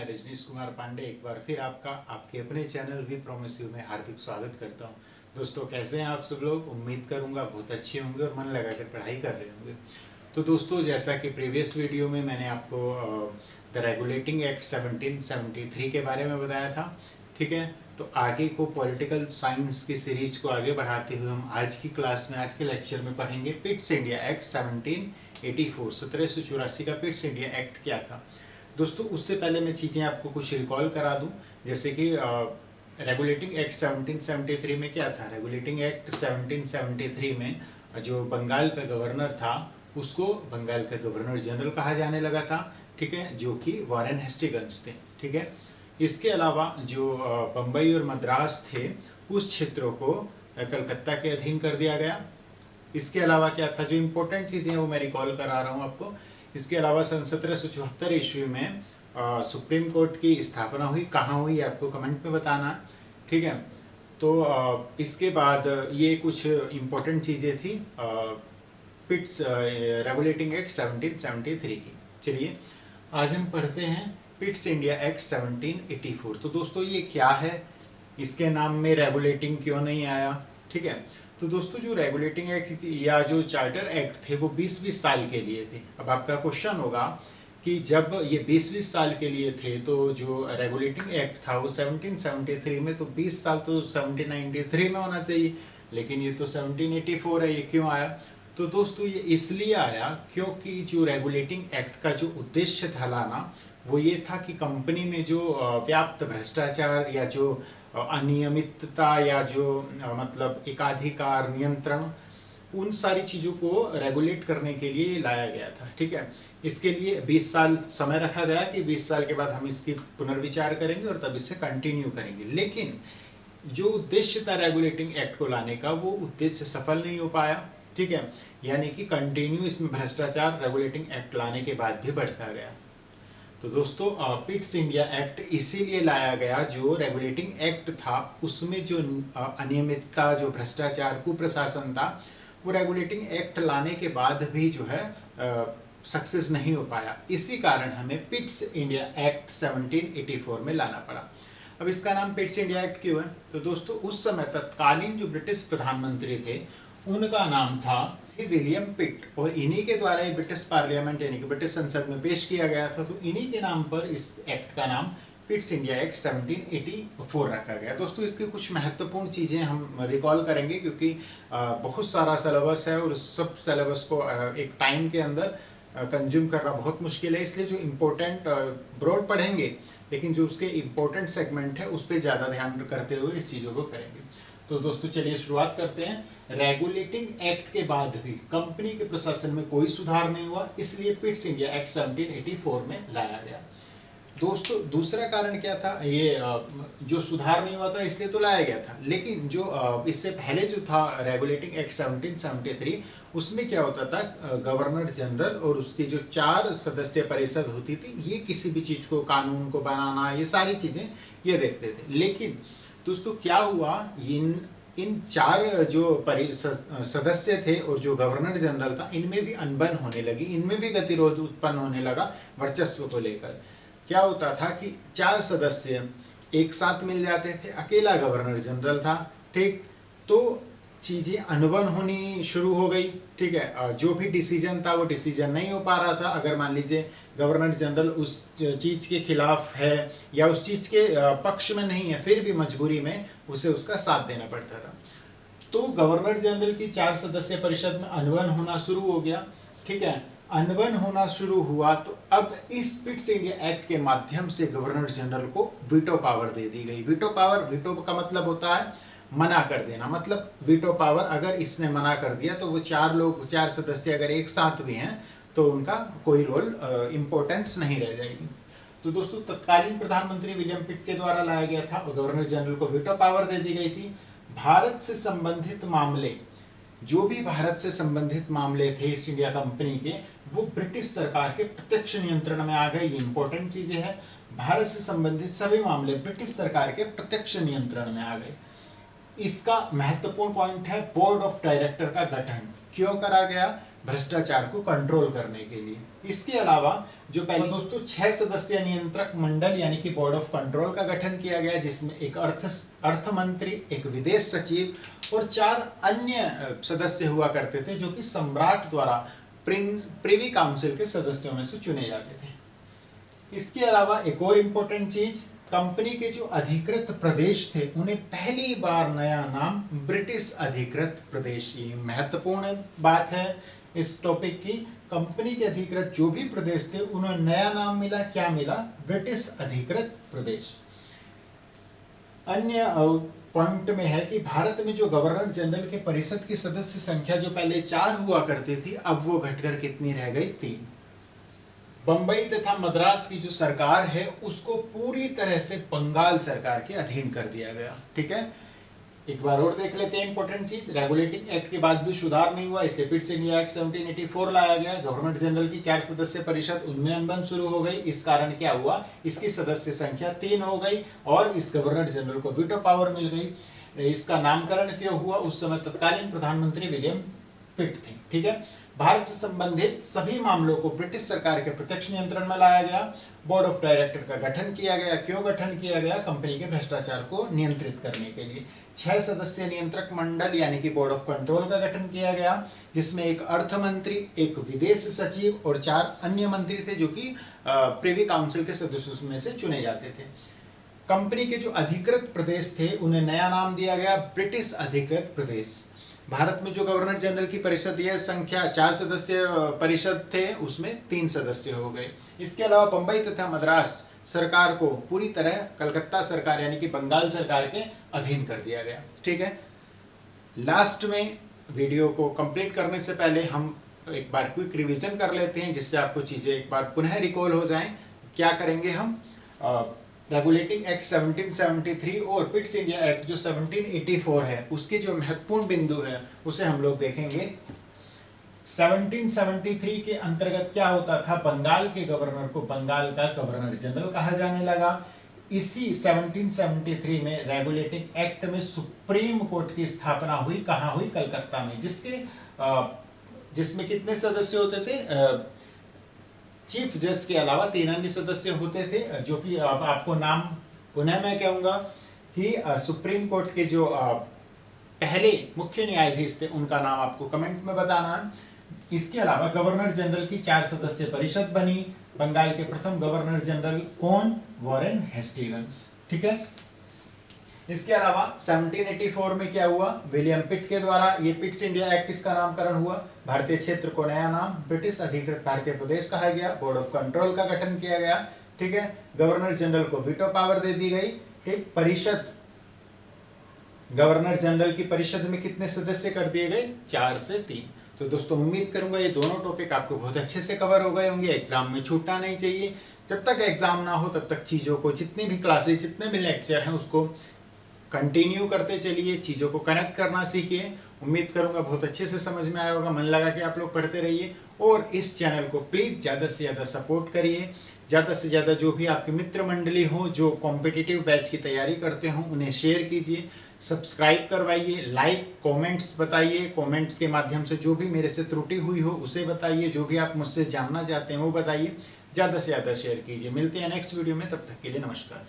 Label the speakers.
Speaker 1: मैं रजनीश कुमार पांडे एक बार फिर आपका आपके अपने चैनल वी प्रॉमिस यू में हार्दिक स्वागत करता हूं। दोस्तों, कैसे हैं आप सब लोग? उम्मीद करूंगा बहुत अच्छे होंगे और मन लगा कर पढ़ाई कर रहे होंगे। तो दोस्तों, जैसा कि प्रीवियस वीडियो में मैंने आपको द रेगुलेटिंग एक्ट 1773 के बारे में बताया था, ठीक है। तो आगे को पॉलिटिकल साइंस की सीरीज को आगे बढ़ाते हुए हम आज की क्लास में, आज के लेक्चर में पढ़ेंगे पिट्स इंडिया एक्ट 1784 का पिट्स इंडिया एक्ट क्या था। दोस्तों, उससे पहले मैं चीज़ें आपको कुछ रिकॉल करा दूं, जैसे कि रेगुलेटिंग एक्ट 1773 में क्या था। रेगुलेटिंग एक्ट 1773 में जो बंगाल का गवर्नर था उसको बंगाल का गवर्नर जनरल कहा जाने लगा था, ठीक है, जो कि वॉरेन हेस्टिंग्स थे, ठीक है। इसके अलावा जो बम्बई और मद्रास थे उस क्षेत्रों को कलकत्ता के अधीन कर दिया गया। इसके अलावा क्या था, जो इम्पोर्टेंट चीज़ें हैं वो मैं रिकॉल करा रहा हूँ आपको। इसके अलावा सन 1774 ईस्वी में सुप्रीम कोर्ट की स्थापना हुई। कहाँ हुई आपको कमेंट में बताना, ठीक है। तो इसके बाद ये कुछ इम्पोर्टेंट चीज़ें थी पिट्स रेगुलेटिंग एक्ट 1773 की। चलिए आज हम पढ़ते हैं पिट्स इंडिया एक्ट 1784। तो दोस्तों, ये क्या है, इसके नाम में रेगुलेटिंग क्यों नहीं आया, ठीक है। तो दोस्तों, जो रेगुलेटिंग एक्ट या जो चार्टर एक्ट थे वो 20-20 साल के लिए थे। अब आपका क्वेश्चन होगा कि जब ये 20-20 साल के लिए थे तो जो रेगुलेटिंग एक्ट था वो 1773 में, तो 20 साल तो 1793 में होना चाहिए, लेकिन ये तो 1784 है, ये क्यों आया? तो दोस्तों, ये इसलिए आया क्योंकि जो रेगुलेटिंग एक्ट का जो उद्देश्य था लाना, वो ये था कि कंपनी में जो व्याप्त भ्रष्टाचार या जो अनियमितता या जो मतलब एकाधिकार नियंत्रण, उन सारी चीज़ों को रेगुलेट करने के लिए लाया गया था, ठीक है। इसके लिए 20 साल समय रखा गया कि 20 साल के बाद हम इसकी पुनर्विचार करेंगे और तब इसे कंटिन्यू करेंगे। लेकिन जो उद्देश्य था रेगुलेटिंग एक्ट को लाने का, वो उद्देश्य सफल नहीं हो पाया, ठीक है। यानी कि कंटिन्यू इसमें भ्रष्टाचार रेगुलेटिंग एक्ट लाने के बाद भी बढ़ता गया। तो दोस्तों, पिट्स इंडिया एक्ट इसीलिए लाया गया, जो रेगुलेटिंग एक्ट था उसमें जो अनियमितता, जो भ्रष्टाचार, कुप्रशासन था, वो रेगुलेटिंग एक्ट लाने के बाद भी जो है सक्सेस नहीं हो पाया। इसी कारण हमें पिट्स इंडिया एक्ट 1784 में लाना पड़ा। अब इसका नाम पिट्स इंडिया एक्ट क्यों है? तो दोस्तों, उस समय तत्कालीन जो ब्रिटिश प्रधानमंत्री थे उनका नाम था विलियम पिट, और इन्हीं के द्वारा ये ब्रिटिश पार्लियामेंट यानी कि ब्रिटिश संसद में पेश किया गया था। तो इन्हीं के नाम पर इस एक्ट का नाम पिट्स इंडिया एक्ट 1784 रखा गया। दोस्तों, इसकी कुछ महत्वपूर्ण चीज़ें हम रिकॉल करेंगे, क्योंकि बहुत सारा सिलेबस है और सब सिलेबस को एक टाइम के अंदर कंज्यूम करना बहुत मुश्किल है। इसलिए जो इम्पोर्टेंट ब्रॉड पढ़ेंगे, लेकिन जो उसके इम्पोर्टेंट सेगमेंट है उस पर ज़्यादा ध्यान करते हुए इस चीज़ों को करेंगे। तो दोस्तों, चलिए शुरुआत करते हैं। रेगुलेटिंग एक्ट के बाद भी कंपनी के प्रशासन में कोई सुधार नहीं हुआ, इसलिए पिट्स इंडिया एक्ट 1784 में लाया गया। दोस्तों, दूसरा कारण क्या था? ये जो सुधार नहीं हुआ था इसलिए तो लाया गया था, लेकिन जो इससे पहले जो था रेगुलेटिंग एक्ट 1773, उसमें क्या होता था, गवर्नर जनरल और उसकी जो 4 सदस्य परिषद होती थी, ये किसी भी चीज़ को, कानून को बनाना, ये सारी चीज़ें ये देखते थे। लेकिन दोस्तों, क्या हुआ, इन 4 जो सदस्य थे और जो गवर्नर जनरल था, इनमें भी अनबन होने लगी, इनमें भी गतिरोध उत्पन्न होने लगा वर्चस्व को लेकर। क्या होता था कि 4 सदस्य एक साथ मिल जाते थे, अकेला गवर्नर जनरल था, ठीक। तो चीज़ें अनबन होनी शुरू हो गई, ठीक है। जो भी डिसीजन था वो डिसीजन नहीं हो पा रहा था। अगर मान लीजिए गवर्नर जनरल उस चीज़ के खिलाफ है या उस चीज़ के पक्ष में नहीं है, फिर भी मजबूरी में उसे उसका साथ देना पड़ता था। तो गवर्नर जनरल की 4 सदस्य परिषद में अनबन होना शुरू हो गया, ठीक है। अनबन होना शुरू हुआ तो अब इस पिट्स इंडिया एक्ट के माध्यम से गवर्नर जनरल को वीटो पावर दे दी गई। वीटो का मतलब होता है मना कर देना। मतलब वीटो पावर, अगर इसने मना कर दिया तो वो 4 सदस्य अगर एक साथ भी हैं तो उनका कोई रोल इम्पोर्टेंस नहीं रह जाएगी। तो दोस्तों, तत्कालीन प्रधानमंत्री विलियम पिट के द्वारा लाया गया था और गवर्नर जनरल को वीटो पावर दे दी गई थी। भारत से संबंधित मामले, जो भी भारत से संबंधित मामले थे ईस्ट इंडिया कंपनी के, वो ब्रिटिश सरकार के प्रत्यक्ष नियंत्रण में आ गए। ये इंपॉर्टेंट चीजें हैं। भारत से संबंधित सभी मामले ब्रिटिश सरकार के प्रत्यक्ष नियंत्रण में आ गए। इसका महत्वपूर्ण पॉइंट है बोर्ड ऑफ डायरेक्टर का गठन। क्यों करा गया? भ्रष्टाचार को कंट्रोल करने के लिए। इसके अलावा जो पहले दोस्तों 6 सदस्यीय नियंत्रक मंडल यानी कि बोर्ड ऑफ कंट्रोल का गठन किया गया, जिसमें एक अर्थ मंत्री, एक विदेश सचिव और 4 अन्य सदस्य हुआ करते थे जो कि सम्राट द्वारा प्रिवी काउंसिल के सदस्यों में से चुने जाते थे। इसके अलावा एक और इम्पोर्टेंट चीज, कंपनी के जो अधिकृत प्रदेश थे उन्हें पहली बार नया नाम ब्रिटिश अधिकृत प्रदेश, ये महत्वपूर्ण बात है इस टॉपिक की। कंपनी के अधिकृत जो भी प्रदेश थे उन्हें नया नाम मिला, क्या मिला? ब्रिटिश अधिकृत प्रदेश। अन्य पॉइंट में है कि भारत में जो गवर्नर जनरल के परिषद की सदस्य संख्या जो पहले 4 हुआ करती थी, अब वो घटकर कितनी रह गई? 3। बंबई तथा मद्रास की जो सरकार है उसको पूरी तरह से बंगाल सरकार के अधीन कर दिया गया। ठीक है, एक बार और देख लेते हैं इंपॉर्टेंट चीज। रेगुलेटिंग एक्ट के बाद भी सुधार नहीं हुआ, इसलिए पिट्स इंडिया एक्ट 1784 लाया गया। गवर्नर जनरल की 4 सदस्य परिषद, उनमें अनबन शुरू हो गई। इस कारण क्या हुआ? इसकी सदस्य संख्या 3 हो गई और इस गवर्नर जनरल को वीटो पावर मिल गई। इसका नामकरण क्यों हुआ? उस समय तत्कालीन प्रधानमंत्री विलियम पिट थे। ठीक है, भारत से संबंधित सभी मामलों को ब्रिटिश सरकार के प्रत्यक्ष नियंत्रण में लाया गया। बोर्ड ऑफ डायरेक्टर का गठन किया गया। क्यों गठन किया गया? कंपनी के भ्रष्टाचार को नियंत्रित करने के लिए। 6 सदस्यीय नियंत्रक मंडल यानी कि बोर्ड ऑफ कंट्रोल का गठन किया गया, जिसमें एक अर्थ मंत्री, एक विदेश सचिव और 4 अन्य मंत्री थे जो कि प्रिवी काउंसिल के सदस्यों में से चुने जाते थे। कंपनी के जो अधिकृत प्रदेश थे उन्हें नया नाम दिया गया ब्रिटिश अधिकृत प्रदेश। भारत में जो गवर्नर जनरल की परिषद यह संख्या 4 सदस्य परिषद थे, उसमें 3 सदस्य हो गए। इसके अलावा बंबई तथा मद्रास सरकार को पूरी तरह कलकत्ता सरकार यानी कि बंगाल सरकार के अधीन कर दिया गया। ठीक है, लास्ट में वीडियो को कंप्लीट करने से पहले हम एक बार क्विक रिवीजन कर लेते हैं, जिससे आपको चीजें एक बार पुनः रिकॉल हो जाएं। क्या करेंगे हम? रेगुलेटिंग एक्ट 1773 और पिट्स इंडिया एक्ट जो 1784 है, उसके जो महत्वपूर्ण बिंदु है उसे हम लोग देखेंगे। 1773 के अंतर्गत क्या होता था? बंगाल के गवर्नर को बंगाल का गवर्नर जनरल कहा जाने लगा। इसी 1773 में रेगुलेटिंग एक्ट में सुप्रीम कोर्ट की स्थापना हुई। कहाँ हुई? कलकत्ता में, जिसमें कितने सदस्य होते थे? चीफ जज के अलावा 3 अन्य सदस्य होते थे, जो कि आपको नाम पुनः मैं कहूंगा कि सुप्रीम कोर्ट के जो पहले मुख्य न्यायाधीश थे उनका नाम आपको कमेंट में बताना है। इसके अलावा गवर्नर जनरल की 4 सदस्य परिषद बनी। बंगाल के प्रथम गवर्नर जनरल कौन? Warren Hastings. ठीक है, इसके अलावा 1784 में क्या हुआ? विलियम पिट के द्वारा ये पिट्स इंडिया एक्ट इसका नामकरण हुआ। भारतीय क्षेत्र को नया नाम ब्रिटिश अधिकृत भारतीय प्रदेश कहा गया। बोर्ड ऑफ कंट्रोल का गठन किया गया। ठीक है, गवर्नर जनरल को वीटो पावर दे दी गई। एक परिषद, गवर्नर जनरल की परिषद में कितने सदस्य कर दिए गए? 4 से 3। तो दोस्तों उम्मीद करूंगा ये दोनों टॉपिक आपको बहुत अच्छे से कवर हो गए होंगे। एग्जाम में छूटना नहीं चाहिए। जब तक एग्जाम ना हो तब तक चीजों को, जितनी भी क्लासेज, जितने भी लेक्चर हैं, उसको कंटिन्यू करते चलिए, चीज़ों को कनेक्ट करना सीखिए। उम्मीद करूंगा बहुत अच्छे से समझ में आया होगा। मन लगा कि आप लोग पढ़ते रहिए और इस चैनल को प्लीज़ ज़्यादा से ज़्यादा सपोर्ट करिए। ज़्यादा से ज़्यादा जो भी आपके मित्र मंडली हो जो कॉम्पिटिटिव बैच की तैयारी करते हों उन्हें शेयर कीजिए, सब्सक्राइब करवाइए, लाइक, कमेंट्स बताइए। कमेंट्स के माध्यम से जो भी मेरे से त्रुटि हुई हो उसे बताइए, जो भी आप मुझसे जानना चाहते हैं वो बताइए। ज़्यादा से ज़्यादा शेयर कीजिए। मिलते हैं नेक्स्ट वीडियो में, तब तक के लिए नमस्कार।